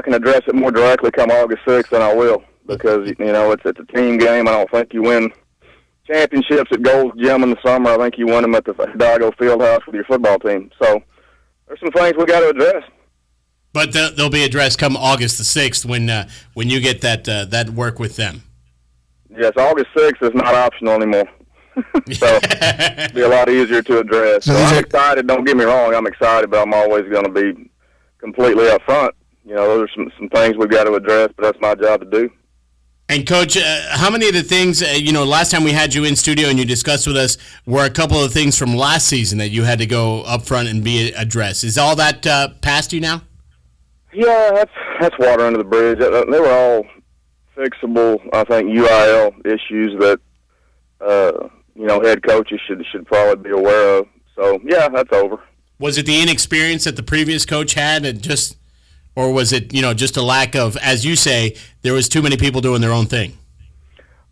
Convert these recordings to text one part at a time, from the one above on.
can address it more directly come August 6th, then I will. Because, it's a team game. I don't think you win championships at Gold's Gym in the summer. I think you win them at the Hidalgo Fieldhouse with your football team. So there's some things we got to address. But they'll be addressed come August the 6th when you get that work with them. Yes, August 6th is not optional anymore. So it'll be a lot easier to address. So I'm excited. Don't get me wrong. I'm excited, but I'm always going to be completely up front. Those are some things we've got to address, but that's my job to do. And, Coach, how many of the things, last time we had you in studio and you discussed with us were a couple of things from last season that you had to go up front and be addressed. Is all that past you now? Yeah, that's water under the bridge. They were all fixable, I think, UIL issues that, head coaches should probably be aware of. So, yeah, that's over. Was it the inexperience that the previous coach had or was it, just a lack of, as you say, there was too many people doing their own thing?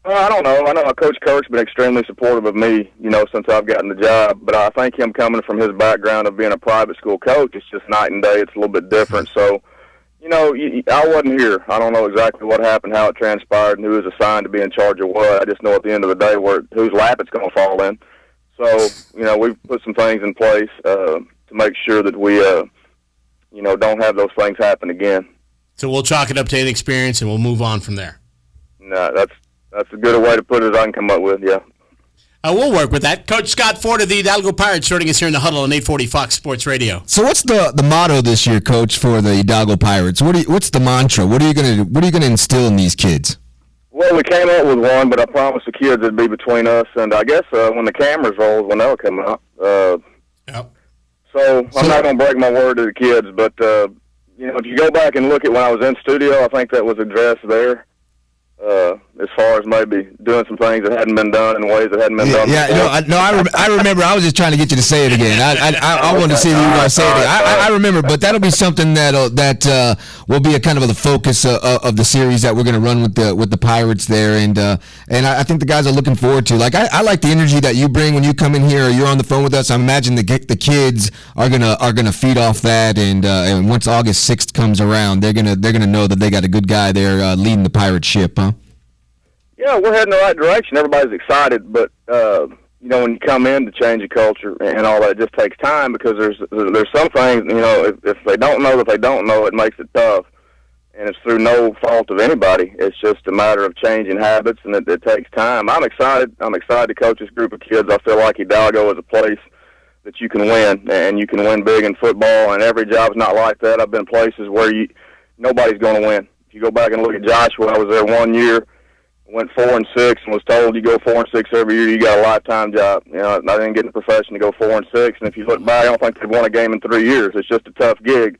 I don't know. I know Coach Kirk's been extremely supportive of me, since I've gotten the job. But I think him coming from his background of being a private school coach, it's just night and day. It's a little bit different. So, I wasn't here. I don't know exactly what happened, how it transpired, and who was assigned to be in charge of what. I just know at the end of the day whose lap it's going to fall in. So, we've put some things in place to make sure that we, don't have those things happen again. So we'll chalk it up to inexperience, and we'll move on from there. No, that's as good a way to put it as I can come up with, yeah. We'll work with that. Coach Scott Ford of the Hidalgo Pirates joining us here in the huddle on 840 Fox Sports Radio. So what's the motto this year, Coach, for the Hidalgo Pirates? What's the mantra? What are you gonna instill in these kids? Well, we came up with one, but I promised the kids it'd be between us, and I guess when the cameras roll, when they'll come out. Yep. So I'm not going to break my word to the kids, but, if you go back and look at when I was in studio, I think that was addressed there. As far as maybe doing some things that hadn't been done in ways that hadn't been done before. I remember. I was just trying to get you to say it again. I wanted to see if you were going to say it. I remember, but that'll be something that will be a kind of the focus of the series that we're going to run with the Pirates there, and I think the guys are looking forward to. Like I like the energy that you bring when you come in here or you're on the phone with us. I imagine the kids are gonna feed off that, and once August 6th comes around, they're gonna know that they got a good guy there leading the Pirate ship, huh? Yeah, we're heading the right direction. Everybody's excited, but when you come in to change the culture and all that, it just takes time because there's some things, if they don't know that they don't know, it makes it tough, and it's through no fault of anybody. It's just a matter of changing habits, and it takes time. I'm excited. I'm excited to coach this group of kids. I feel like Hidalgo is a place that you can win, and you can win big in football. And every job's not like that. I've been places where nobody's going to win. If you go back and look at Joshua, I was there 1 year. Went 4-6 and was told you go 4-6 every year, you got a lifetime job. I didn't get in the profession to go 4-6, and if you look back, I don't think they've won a game in 3 years. It's just a tough gig.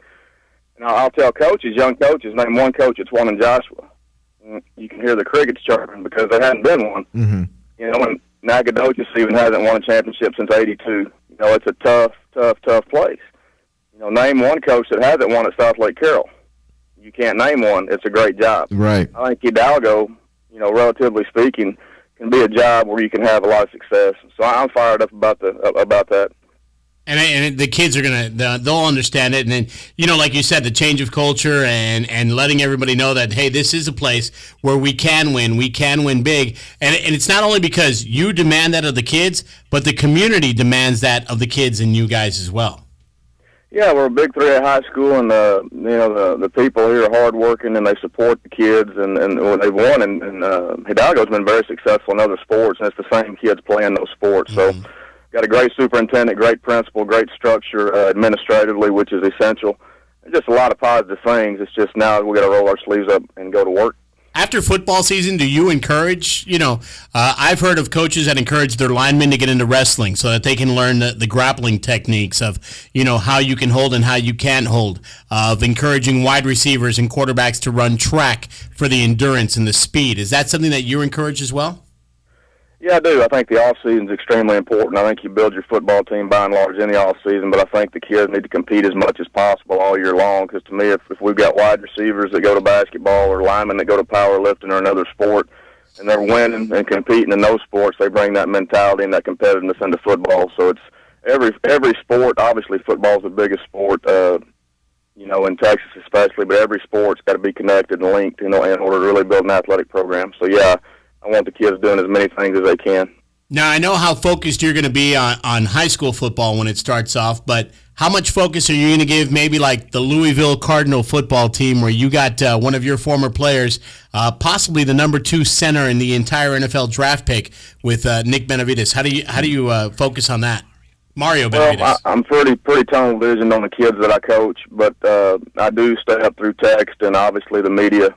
And I'll tell coaches, young coaches, name one coach that's won in Joshua. You can hear the crickets chirping because there hadn't been one. Mm-hmm. And Nacogdoches even hasn't won a championship since '82. It's a tough place. Name one coach that hasn't won at South Lake Carroll. You can't name one. It's a great job. Right. I think Hidalgo, relatively speaking, can be a job where you can have a lot of success. So I'm fired up about that. And the kids are they'll understand it. And then, like you said, the change of culture and letting everybody know that, hey, this is a place where we can win big. And it's not only because you demand that of the kids, but the community demands that of the kids and you guys as well. Yeah, we're a big 3A high school, and the people here are hardworking, and they support the kids, and they've won. And Hidalgo's been very successful in other sports, and it's the same kids playing those sports. Mm-hmm. So, got a great superintendent, great principal, great structure administratively, which is essential. There's just a lot of positive things. It's just now we got to roll our sleeves up and go to work. After football season, do you encourage, I've heard of coaches that encourage their linemen to get into wrestling so that they can learn the grappling techniques of, how you can hold and how you can't hold, of encouraging wide receivers and quarterbacks to run track for the endurance and the speed. Is that something that you encourage as well? Yeah, I do. I think the off-season is extremely important. I think you build your football team by and large in the off-season, but I think the kids need to compete as much as possible all year long because to me, if we've got wide receivers that go to basketball or linemen that go to powerlifting or another sport, and they're winning and competing in those sports, they bring that mentality and that competitiveness into football. So it's every sport. Obviously, football is the biggest sport, in Texas especially, but every sport's got to be connected and linked, in order to really build an athletic program. So, yeah, I want the kids doing as many things as they can. Now, I know how focused you're going to be on high school football when it starts off, but how much focus are you going to give maybe like the Louisville Cardinal football team where you got one of your former players, possibly the number 2 center in the entire NFL draft pick with Nick Benavides? How do you focus on that? Mario Benavides. Well, I'm pretty tunnel visioned on the kids that I coach, but I do stay up through text, and obviously the media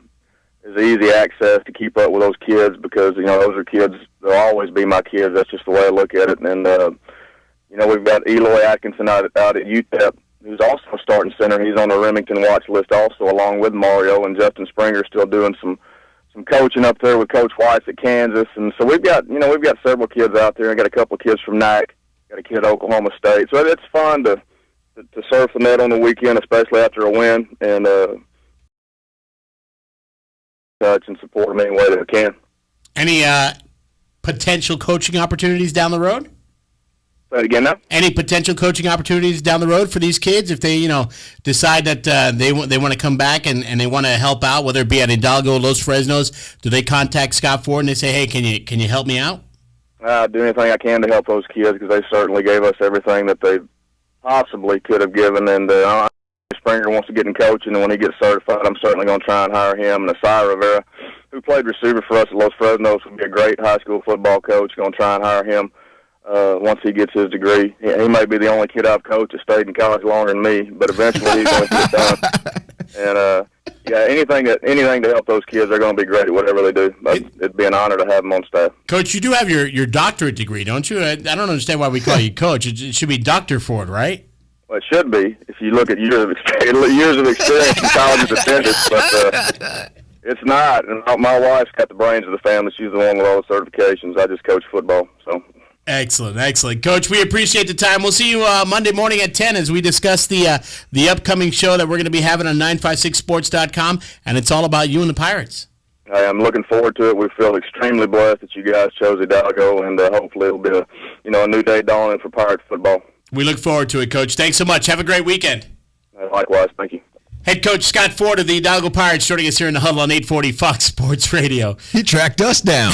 is easy access to keep up with those kids because, those are kids. They'll always be my kids. That's just the way I look at it. And, we've got Eloy Atkinson out at UTEP, who's also a starting center. He's on the Remington watch list also, along with Mario, and Justin Springer's still doing some coaching up there with Coach White's at Kansas. And so we've got several kids out there. I got a couple of kids from NAC, got a kid at Oklahoma State. So it's fun to surf the net on the weekend, especially after a win, and touch and support them any way that I can. Any potential coaching opportunities down the road? Say it again now? Any potential coaching opportunities down the road for these kids if they, decide that they want to come back and they want to help out, whether it be at Hidalgo, Los Fresnos? Do they contact Scott Ford and they say, hey, can you help me out? I do anything I can to help those kids because they certainly gave us everything that they possibly could have given. And Springer wants to get in coaching, and when he gets certified, I'm certainly going to try and hire him. And Asai Rivera, who played receiver for us at Los Fresnos, would be a great high school football coach. Going to try and hire him once he gets his degree. He may be the only kid I've coached that stayed in college longer than me, but eventually he's going to get done. And anything to help those kids, they're going to be great at whatever they do. It'd be an honor to have them on staff. Coach, you do have your doctorate degree, don't you? I don't understand why we call you coach. It should be Dr. Ford, right? Well, it should be if you look at years of experience in college attendance, but it's not. And my wife's got the brains of the family. She's the one with all the certifications. I just coach football. So. Excellent. Coach, we appreciate the time. We'll see you Monday morning at 10 as we discuss the upcoming show that we're going to be having on 956sports.com, and it's all about you and the Pirates. I'm looking forward to it. We feel extremely blessed that you guys chose Hidalgo, and hopefully it'll be a new day dawning for Pirate football. We look forward to it, Coach. Thanks so much. Have a great weekend. Likewise. Thank you. Head coach Scott Ford of the Hidalgo Pirates joining us here in the huddle on 840 Fox Sports Radio. He tracked us down.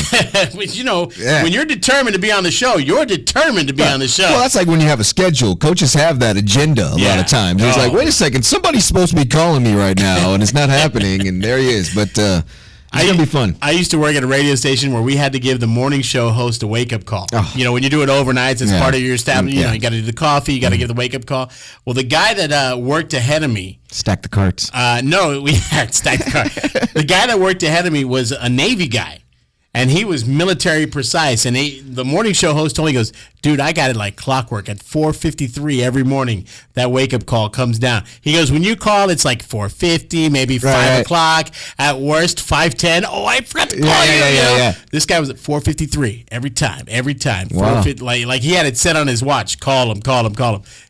When you're determined to be on the show, you're determined to be on the show. Well, that's like when you have a schedule. Coaches have that agenda a lot of times. It's like, wait a second, somebody's supposed to be calling me right now, and it's not happening, and there he is. But it's going to be fun. I used to work at a radio station where we had to give the morning show host a wake-up call. Oh. When you do it overnight, it's part of your staff. You got to do the coffee. You got to give the wake-up call. Well, the guy that worked ahead of me. Stack the carts. No, we had stacked the carts. The guy that worked ahead of me was a Navy guy. And he was military precise. And the morning show host told me, he goes, dude, I got it like clockwork. At 4:53 every morning, that wake-up call comes down. He goes, when you call, it's like 4:50, maybe 5 o'clock. At worst, 5:10. Oh, I forgot to call you. Yeah. This guy was at 4:53 every time. Wow. Like he had it set on his watch. Call him.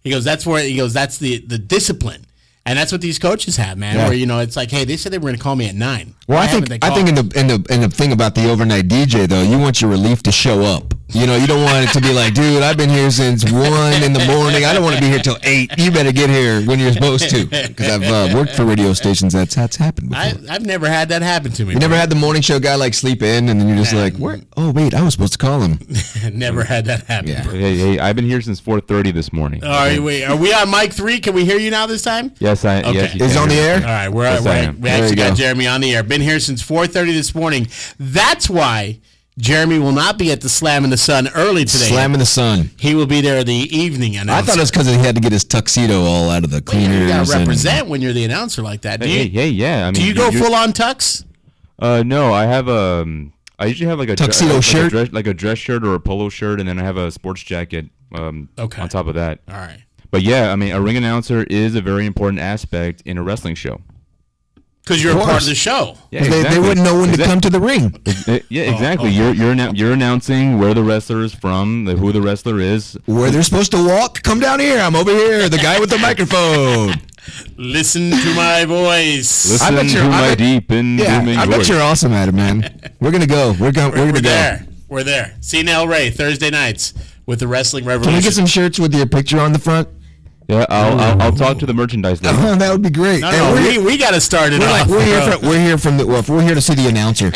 He goes, that's the discipline. And that's what these coaches have, man. Yeah. Where it's like, hey, they said they were going to call me at 9. Well, I think in the thing about the overnight DJ though, you want your relief to show up. You don't want it to be like, dude, I've been here since 1 in the morning. I don't want to be here till 8. You better get here when you're supposed to. Because I've worked for radio stations. That's happened before. I've never had that happen to me. You never had the morning show guy like sleep in, and then you're just like, where? Oh wait, I was supposed to call him. Never had that happen. Yeah. Hey, I've been here since 4:30 this morning. All right, wait. Are we on mic 3? Can we hear you now this time? Yes, I. Okay. Yes, is on the air. All right, we actually got Jeremy on the air. Been here since 4:30 this morning. That's why Jeremy will not be at the Slam in the Sun early today. Slam in the Sun. He will be there in the evening. I thought it was because he had to get his tuxedo all out of the cleaners. You got to represent when you're the announcer like that. Yeah. Do you go full on tux? No, I have I usually have like a tuxedo shirt, like a dress shirt or a polo shirt, and then I have a sports jacket. On top of that. All right. But yeah, a ring announcer is a very important aspect in a wrestling show. Because you're a part of the show. Yeah, exactly. They wouldn't know when to come to the ring. Yeah, exactly. You're announcing where the wrestler is from, who the wrestler is, where they're supposed to walk. Come down here. I'm over here. The guy with the microphone. Listen to my voice. Listen to my deep and booming voice. I bet you're awesome at it, man. We're gonna go. We're gonna go. We're there. See Nell Ray Thursday nights with the Wrestling Revolution. Can we get some shirts with your picture on the front? Yeah, I'll talk to the merchandise lady. That would be great. No, we got to start it off. We're here to see the announcer.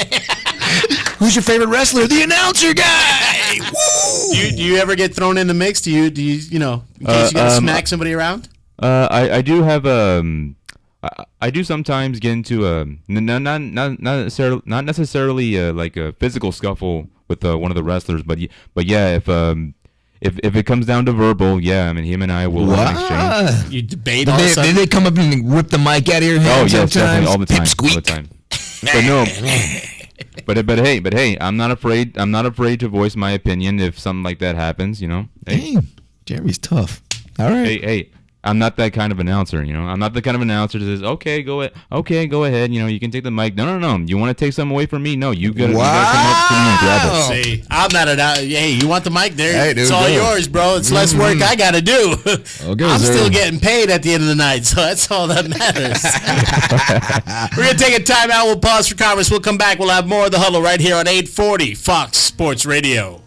Who's your favorite wrestler? The announcer guy. Woo! Do you ever get thrown in the mix? Do you in case you got to smack somebody around? I do have I do sometimes get into not necessarily like a physical scuffle with one of the wrestlers, but yeah, if it comes down to verbal, yeah, I mean him and I will exchange. You debate all the time. Did they come up and rip the mic out of your hand? Oh yes, definitely all the time. Pipsqueak. All the time. But no. But hey, I'm not afraid to voice my opinion if something like that happens, you know. Hey, Dang, Jeremy's tough. All right. Hey, I'm not that kind of announcer, you know. I'm not the kind of announcer that says, "Okay, go ahead, you know, you can take the mic." No. You want to take something away from me? No, you got to come up to me and grab it. See, I'm not hey, you want the mic there? Hey, dude, it's all yours, bro. It's less work I got to do. Okay, I'm sir. still getting paid at the end of the night, so that's all that matters. We're going to take a timeout. We'll pause for conference. We'll come back. We'll have more of The Huddle right here on 840 Fox Sports Radio.